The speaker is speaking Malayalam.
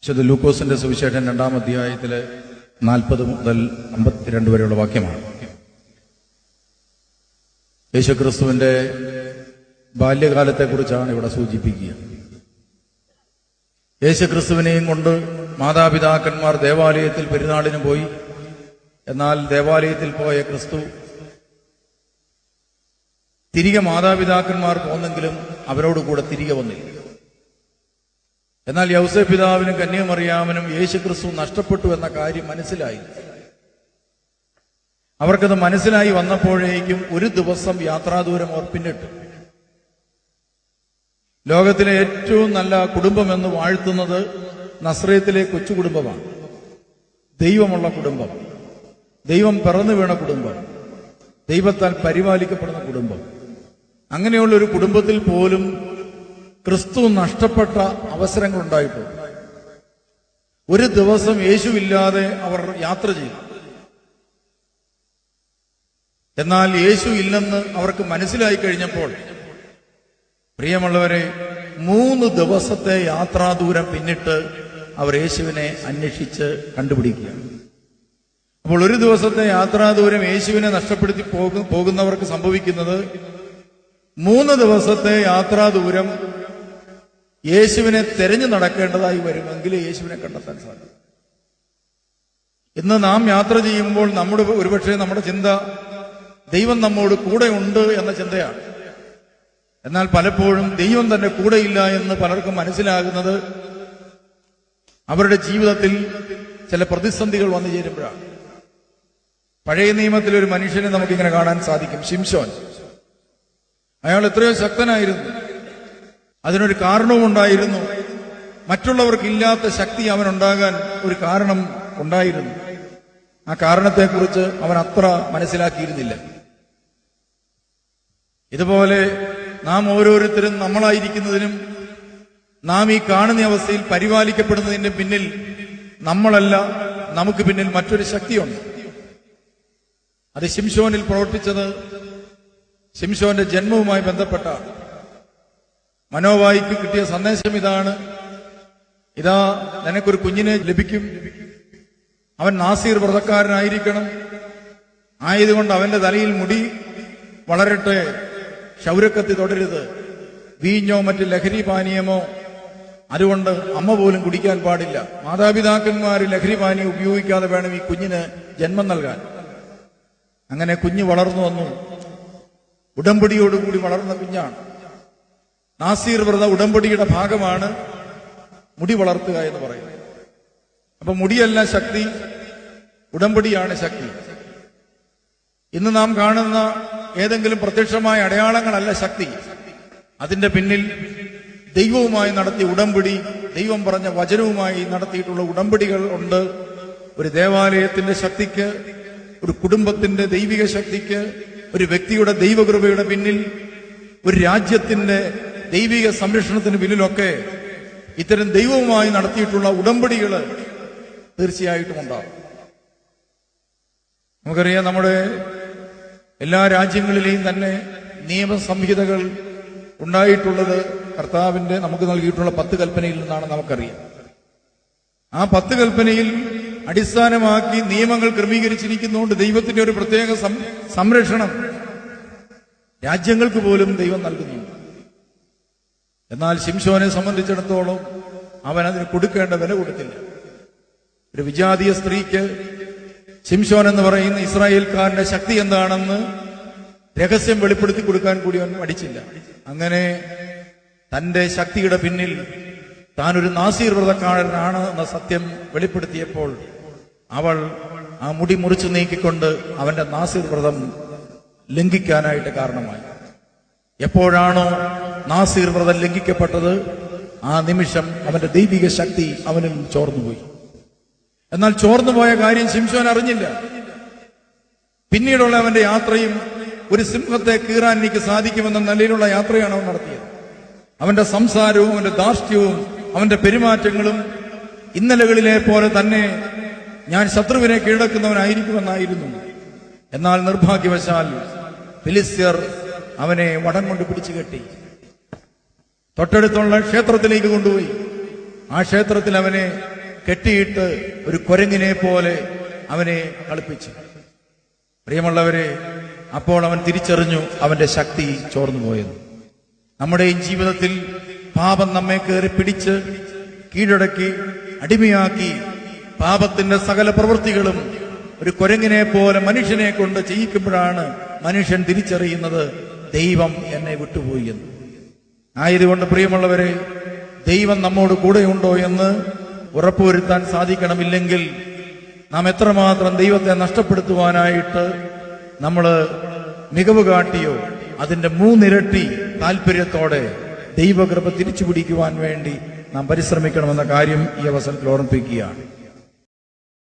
വിശുദ്ധ ലൂക്കോസിന്റെ സുവിശേഷം 2-ാം അധ്യായത്തിലെ 40 മുതൽ 52 വരെയുള്ള വാക്യമാണ്. യേശുക്രിസ്തുവിന്റെ ബാല്യകാലത്തെക്കുറിച്ചാണ് ഇവിടെ സൂചിപ്പിക്കുക. യേശുക്രിസ്തുവിനെയും കൊണ്ട് മാതാപിതാക്കന്മാർ ദേവാലയത്തിൽ പെരുന്നാളിന് പോയി. എന്നാൽ ദേവാലയത്തിൽ പോയ ക്രിസ്തു തിരികെ മാതാപിതാക്കന്മാർ പോന്നെങ്കിലും അവരോട് കൂടെ തിരികെ വന്നില്ല. എന്നാൽ യൗസേപ്പ് പിതാവിനും കന്യാമറിയാമനും യേശുക്രിസ്തു നഷ്ടപ്പെട്ടു എന്ന കാര്യം മനസ്സിലായി. അവർക്കത് മനസ്സിലായി വന്നപ്പോഴേക്കും ഒരു ദിവസം യാത്രാദൂരം അവർ പിന്നിട്ടു. ലോകത്തിലെ ഏറ്റവും നല്ല കുടുംബമെന്ന് വാഴ്ത്തുന്നത് നസ്രയത്തിലെ കൊച്ചു കുടുംബമാണ്. ദൈവമുള്ള കുടുംബം, ദൈവം പിറന്നു വീണ കുടുംബം, ദൈവത്താൽ പരിപാലിക്കപ്പെടുന്ന കുടുംബം. അങ്ങനെയുള്ള ഒരു കുടുംബത്തിൽ പോലും ക്രിസ്തു നഷ്ടപ്പെട്ട അവസരങ്ങളുണ്ടായിട്ടുണ്ട്. ഒരു ദിവസം യേശുവില്ലാതെ അവർ യാത്ര ചെയ്തു. എന്നാൽ യേശു ഇല്ലെന്ന് അവർക്ക് മനസ്സിലായി കഴിഞ്ഞപ്പോൾ, പ്രിയമുള്ളവരെ, 3 ദിവസത്തെ യാത്രാദൂരം പിന്നിട്ട് അവർ യേശുവിനെ അന്വേഷിച്ച് കണ്ടുപിടിക്കുകയാണ്. അപ്പോൾ ഒരു ദിവസത്തെ യാത്രാദൂരം യേശുവിനെ നഷ്ടപ്പെടുത്തി പോകുന്നവർക്ക് സംഭവിക്കുന്നത് 3 ദിവസത്തെ യാത്രാദൂരം യേശുവിനെ തെരഞ്ഞു നടക്കേണ്ടതായി വരുമെങ്കിൽ യേശുവിനെ കണ്ടെത്താൻ സാധിക്കും. ഇന്ന് നാം യാത്ര ചെയ്യുമ്പോൾ ഒരുപക്ഷെ നമ്മുടെ ചിന്ത ദൈവം നമ്മോട് കൂടെ ഉണ്ട് എന്ന ചിന്തയാണ്. എന്നാൽ പലപ്പോഴും ദൈവം തന്നെ കൂടെയില്ല എന്ന് പലർക്കും മനസ്സിലാകുന്നത് അവരുടെ ജീവിതത്തിൽ ചില പ്രതിസന്ധികൾ വന്നു ചേരുമ്പോഴാണ്. പഴയ നിയമത്തിൽ ഒരു മനുഷ്യനെ നമുക്കിങ്ങനെ കാണാൻ സാധിക്കും, ശിംശോൻ. അയാൾ എത്രയോ ശക്തനായിരുന്നു. അതിനൊരു കാരണവും ഉണ്ടായിരുന്നു. മറ്റുള്ളവർക്കില്ലാത്ത ശക്തി അവനുണ്ടാകാൻ ഒരു കാരണം ഉണ്ടായിരുന്നു. ആ കാരണത്തെക്കുറിച്ച് അവൻ അത്ര മനസ്സിലാക്കിയിരുന്നില്ല. ഇതുപോലെ നാം ഓരോരുത്തരും നമ്മളായിരിക്കുന്നതിനും നാം ഈ കാണുന്ന അവസ്ഥയിൽ പരിപാലിക്കപ്പെടുന്നതിന്റെ പിന്നിൽ നമ്മളല്ല, നമുക്ക് പിന്നിൽ മറ്റൊരു ശക്തിയുണ്ട്. അത് ശിംശോനിൽ പ്രവർത്തിച്ചത് ശിംശോന്റെ ജന്മവുമായി ബന്ധപ്പെട്ട മനോവായിക്ക് കിട്ടിയ സന്ദേശം ഇതാണ്: ഇതാ, നിനക്കൊരു കുഞ്ഞിനെ ലഭിക്കും. അവൻ നാസീർ വ്രതക്കാരനായിരിക്കണം. ആയതുകൊണ്ട് അവന്റെ തലയിൽ മുടി വളരട്ടെ. ക്ഷൗരക്കത്തി തൊടരുത്. വീഞ്ഞോ മറ്റ് ലഹരി പാനീയമോ അതുകൊണ്ട് അമ്മ പോലും കുടിക്കാൻ പാടില്ല. മാതാപിതാക്കന്മാർ ലഹരി പാനീയം ഉപയോഗിക്കാതെ വേണം ഈ കുഞ്ഞിന് ജന്മം നൽകാൻ. അങ്ങനെ കുഞ്ഞ് വളർന്നു വന്നു. ഉടമ്പടിയോടുകൂടി വളർന്ന കുഞ്ഞാണ്. നാസീർ വ്രത ഉടമ്പടിയുടെ ഭാഗമാണ് മുടി വളർത്തുക എന്ന് പറയുന്നത്. അപ്പൊ മുടിയല്ല ശക്തി, ഉടമ്പടിയാണ് ശക്തി. ഇന്ന് നാം കാണുന്ന ഏതെങ്കിലും പ്രത്യക്ഷമായ അടയാളങ്ങളല്ല ശക്തി. അതിന്റെ പിന്നിൽ ദൈവവുമായി നടത്തിയ ഉടമ്പടി, ദൈവം പറഞ്ഞ വചനവുമായി നടത്തിയിട്ടുള്ള ഉടമ്പടികൾ ഉണ്ട്. ഒരു ദേവാലയത്തിന്റെ ശക്തിക്ക്, ഒരു കുടുംബത്തിന്റെ ദൈവിക ശക്തിക്ക്, ഒരു വ്യക്തിയുടെ ദൈവകൃപയുടെ പിന്നിൽ, ഒരു രാജ്യത്തിന്റെ ദൈവിക സംരക്ഷണത്തിന് പിന്നിലൊക്കെ ഇത്തരം ദൈവവുമായി നടത്തിയിട്ടുള്ള ഉടമ്പടികൾ തീർച്ചയായിട്ടും ഉണ്ടാകും. നമുക്കറിയാം, നമ്മുടെ എല്ലാ രാജ്യങ്ങളിലെയും തന്നെ നിയമസംഹിതകൾ ഉണ്ടായിട്ടുള്ളത് കർത്താവിന്റെ നമുക്ക് നൽകിയിട്ടുള്ള 10 കൽപ്പനയിൽ നിന്നാണ് നമുക്കറിയാം. ആ 10 കൽപ്പനയിൽ അടിസ്ഥാനമാക്കി നിയമങ്ങൾ ക്രമീകരിച്ചിരിക്കുന്നതുകൊണ്ട് ദൈവത്തിന്റെ ഒരു പ്രത്യേക സംരക്ഷണം രാജ്യങ്ങൾക്ക് പോലും ദൈവം നൽകുന്നുണ്ട്. എന്നാൽ ശിംശോനെ സംബന്ധിച്ചിടത്തോളം അവൻ അതിന് കൊടുക്കേണ്ട വില കൊടുത്തില്ല. ഒരു വിജാതീയ സ്ത്രീക്ക് ശിംശോൻ എന്ന് പറയുന്ന ഇസ്രായേൽക്കാരന്റെ ശക്തി എന്താണെന്ന് രഹസ്യം വെളിപ്പെടുത്തി കൊടുക്കാൻ കൂടി അവൻ മടിച്ചില്ല. അങ്ങനെ തന്റെ ശക്തിയുടെ പിന്നിൽ താനൊരു നാസീർ വ്രതക്കാരനാണ് എന്ന സത്യം വെളിപ്പെടുത്തിയപ്പോൾ അവൾ ആ മുടി മുറിച്ചു നീക്കിക്കൊണ്ട് അവന്റെ നാസീർ വ്രതം ലംഘിക്കാനായിട്ട് കാരണമായി. എപ്പോഴാണോ നാസീർ വ്രതം ലംഘിക്കപ്പെട്ടത്, ആ നിമിഷം അവന്റെ ദൈവിക ശക്തി അവനിൽ ചോർന്നുപോയി. എന്നാൽ ചോർന്നുപോയ കാര്യം ശിംശോൻ അറിഞ്ഞില്ല. പിന്നീടുള്ള അവന്റെ യാത്രയും ഒരു സിംഹത്തെ കീറാൻ എനിക്ക് സാധിക്കുമെന്ന നിലയിലുള്ള യാത്രയാണ് അവൻ നടത്തിയത്. അവന്റെ സംസാരവും അവന്റെ ധാർഷ്ട്യവും അവന്റെ പെരുമാറ്റങ്ങളും ഇന്നലകളിലെ പോലെ തന്നെ ഞാൻ ശത്രുവിനെ കീഴടക്കുന്നവനായിരിക്കുമെന്നായിരുന്നു. എന്നാൽ നിർഭാഗ്യവശാൽ ഫിലിസ്ത്യർ അവനെ വടം കൊണ്ട് പിടിച്ചു കെട്ടി തൊട്ടടുത്തുള്ള ക്ഷേത്രത്തിലേക്ക് കൊണ്ടുപോയി. ആ ക്ഷേത്രത്തിൽ അവനെ കെട്ടിയിട്ട് ഒരു കുരങ്ങിനെ പോലെ അവനെ കളിപ്പിച്ചു. പ്രിയമുള്ളവരെ, അപ്പോൾ അവൻ തിരിച്ചറിഞ്ഞു അവന്റെ ശക്തി ചോർന്നു പോയെന്ന്. നമ്മുടെയും ജീവിതത്തിൽ പാപം നമ്മെ കയറി പിടിച്ച് കീഴടക്കി അടിമയാക്കി പാപത്തിന്റെ സകല പ്രവൃത്തികളും ഒരു കുരങ്ങിനെ പോലെ മനുഷ്യനെ കൊണ്ട് ചെയ്യിക്കുമ്പോഴാണ് മനുഷ്യൻ തിരിച്ചറിയുന്നത് ദൈവം എന്നെ വിട്ടുപോയി എന്ന്. ആയതുകൊണ്ട് പ്രിയമുള്ളവരെ, ദൈവം നമ്മോട് കൂടെയുണ്ടോ എന്ന് ഉറപ്പുവരുത്താൻ സാധിക്കണമില്ലെങ്കിൽ നാം എത്രമാത്രം ദൈവത്തെ നഷ്ടപ്പെടുത്തുവാനായിട്ട് നമ്മൾ മികവ് കാട്ടിയോ അതിന്റെ 3 ഇരട്ടി താല്പര്യത്തോടെ ദൈവകൃപ തിരിച്ചു പിടിക്കുവാൻ വേണ്ടി നാം പരിശ്രമിക്കണമെന്ന കാര്യം ഈ അവസരത്തിൽ ഓർമ്മിപ്പിക്കുകയാണ്.